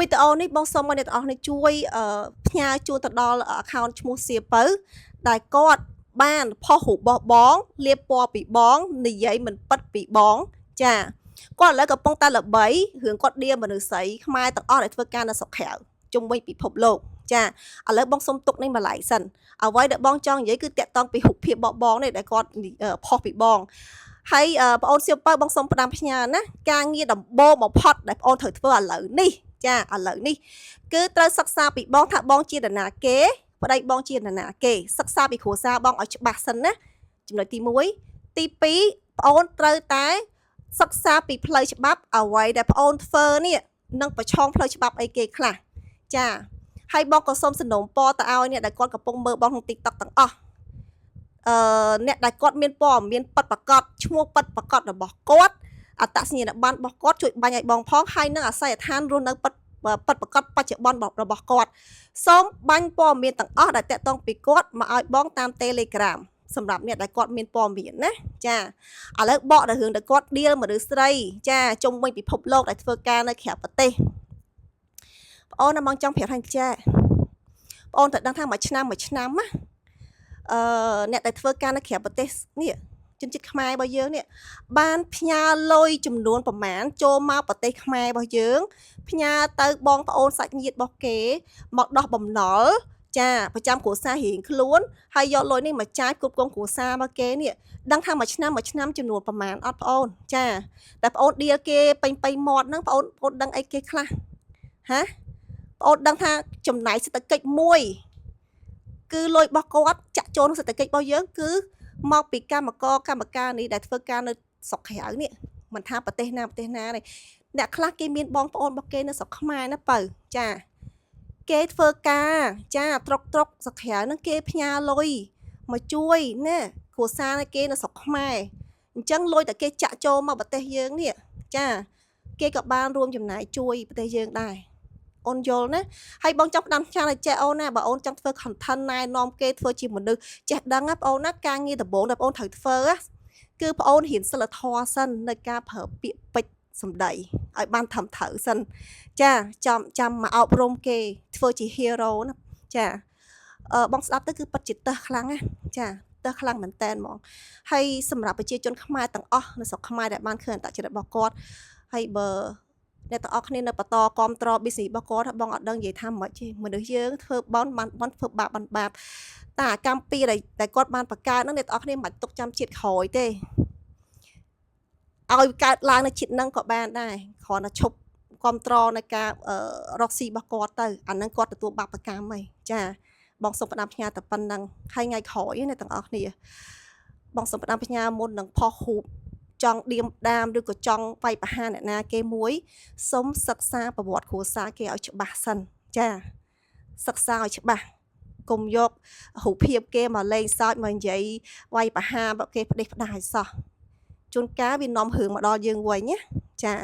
វីដេអូនេះបងសូមឲ្យអ្នកទាំងអស់គ្នាជួយផ្ញើជូនទៅដល់ account ឈ្មោះសៀពៅដែលគាត់បានផុសរូបរបស់បងលាបពណ៌ពីបងនិយាយមិនពិតពីបងចាគាត់ឥឡូវកំពុងតែល្បីរឿងគាត់ដៀមនុស្សស្រីខ្មែរទាំងអស់ដែលធ្វើការនៅស្រុកក្រៅជុំវិញពិភពលោកចាឥឡូវបងសុំទុកនេះម្លាយសិនអ្វីដែលបងចង់និយាយគឺតាក់ទងពីរូបភាពរបស់បងនេះដែលគាត់ផុសពីបងហើយបងអូនសៀវពៅបងសុំផ្ដាំផ្ញើណាការងារដំបូងបំផុតដែលបងអូនត្រូវធ្វើឥឡូវនេះចាឥឡូវនេះគឺត្រូវសិក្សាពីបងថាបងជានរណាគេប្តីបងជានរណាគេសិក្សាពីគ្រួសារបងឲ្យច្បាស់សិនណាចំណុចទី1ទី2បងអូនត្រូវតែសិក្សាពីផ្លូវច្បាប់អ្វីដែលបងអូនធ្វើនេះនឹងប្រឆាំងផ្លូវច្បាប់អីគេខ្លះចាហើយបងក៏សូមសំណូមពរទៅឲ្យអ្នកដែលគាត់កំពុងមើលបងក្នុង TikTok ទាំងអស់អ្នកដែលគាត់មានព័ត៌មានប៉ັດប្រកបឈ្មោះប៉ັດប្រកបរបស់គាត់អត្តសញ្ញាណប័ណ្ណរបស់គាត់ជួយបាញ់ឲ្យបងផងហើយនឹងអាស័យដ្ឋានរស់នៅប៉ັດប្រកបបច្ចុប្បន្នរបស់គាត់សូមបាញ់ព័ត៌មានទាំងអស់ដែលតាក់ទងពីគាត់មកឲ្យបងតាម Telegram សម្រាប់អ្នកដែលគាត់មានព័ត៌មានណាចាឥឡូវបកដល់រឿងដែលគាត់ដៀលមនុស្សស្រីចាជុំវិញពិភពលោកដែលធ្វើការនៅក្រៅប្រទេសបងអូនមកចង់ប្រាប់ឲ្យចាបងអូនត្រូវដឹងថាមួយឆ្នាំណាអ្នកដែលធ្វើការនៅក្រៅប្រទេសនេះជនជាតិខ្មែររបស់យើងនេះបានផ្ញើលុយចំនួនប្រមាណចូលមកប្រទេសខ្មែររបស់យើងផ្ញើទៅបងប្អូនសាច់ញាតិរបស់គេមកដោះបំណុលចាប្រចាំគ្រួសាររៀងខ្លួនហើយយកលុយនេះមកចាយគ្រប់គ្រងគ្រួសាររបស់គេនេះដឹងថាមួយឆ្នាំចំនួនប្រមាណអត់បងអូនចាតែបងអូនដៀលគេពេញមាត់ហ្នឹងបងអូនដឹងអីគេខ្លះហាបងអូនដឹងថាចំណាយសេដ្ឋកិច្ចមួយគឺលុយរបស់គាត់ចាក់ចូលក្នុងសេដ្ឋកិច្ចរបស់យើងគឺមកពីកម្មការនេះដែលធ្វើការនៅស្រុកក្រៅនេះមិនថាប្រទេសណាទេអ្នកខ្លះគេមានបងប្អូនរបស់គេនៅស្រុកខ្មែរណាបើចាគេធ្វើការចាត្រុកស្រុកក្រៅហ្នឹងគេផ្ញើលុយមកជួយណាគ្រួសារគេនៅស្រុកខ្មែរអញ្ចឹងលុយតែគេចាក់ចូលមកប្រទេសយើងនេះចាគេក៏បានរួមចំណាយជួយប្រទេសយើងដែរអូនយល់ណាហើយបងចង់ផ្ដាំចានឲ្យចេះអូនណាបើអូនចង់ធ្វើ content ណែនាំគេធ្វើជាមនុស្សចេះដឹងណាបងអូនណាការងារដំបូងដែលបងអូនត្រូវធ្វើគឺបងអូនរៀនសិលធម៌សិននៅការប្រើពាក្យពេចន៍សម្ដីឲ្យបានត្រឹមត្រូវសិនចាចាំមកអប់រំគេធ្វើជា hero ណាចាបងស្ដាប់ទៅគឺពិតជាតឹសខ្លាំងណាចាតឹសខ្លាំងមែនតែនហ្មងហើយសម្រាប់ប្រជាជនខ្មែរទាំងអស់នៅស្រុកខ្មែរដែលបានឃើញអត្តចរិតរបស់គាត់ហើយបើអ្នកទាំងអស់គ្នានៅបន្តគ្រប់គ្រង business របស់គាត់បងអត់ដឹងនិយាយថាមិនទេមនុស្សយើងធ្វើបានធ្វើបាបតែកម្មពីដែលគាត់បានបង្កើតហ្នឹងអ្នកទាំងអស់គ្នាមិនបាច់ទុកចាំជាតិក្រោយទេឲ្យកើតឡើងនៅជាតិហ្នឹងក៏បានដែរគ្រាន់តែឈប់គ្រប់គ្រងในការរកស៊ីរបស់គាត់ទៅអាហ្នឹងគាត់ទទួលបាបកម្មហើយចាបងសូមផ្ដាំផ្ញើតែប៉ុណ្្នឹងហើយថ្ងៃក្រោយអ្នកទាំងអស់គ្នាបងសូមផ្ដាំផ្ញើមុននឹងផុសរូបចង់ដៀមដាមឬក៏ចង់វាយប្រហារអ្នកណាគេមួយសូមសិក្សាប្រវត្តិគ្រួសារគេឲ្យច្បាស់សិនចាសិក្សាឲ្យច្បាស់កុំយករូបភាពគេមកលេងសើចមកនិយាយវាយប្រហារគេផ្ដេសផ្ដាសឲ្យសោះជួនកាលវានាំរឿងមកដល់យើងវិញណាចា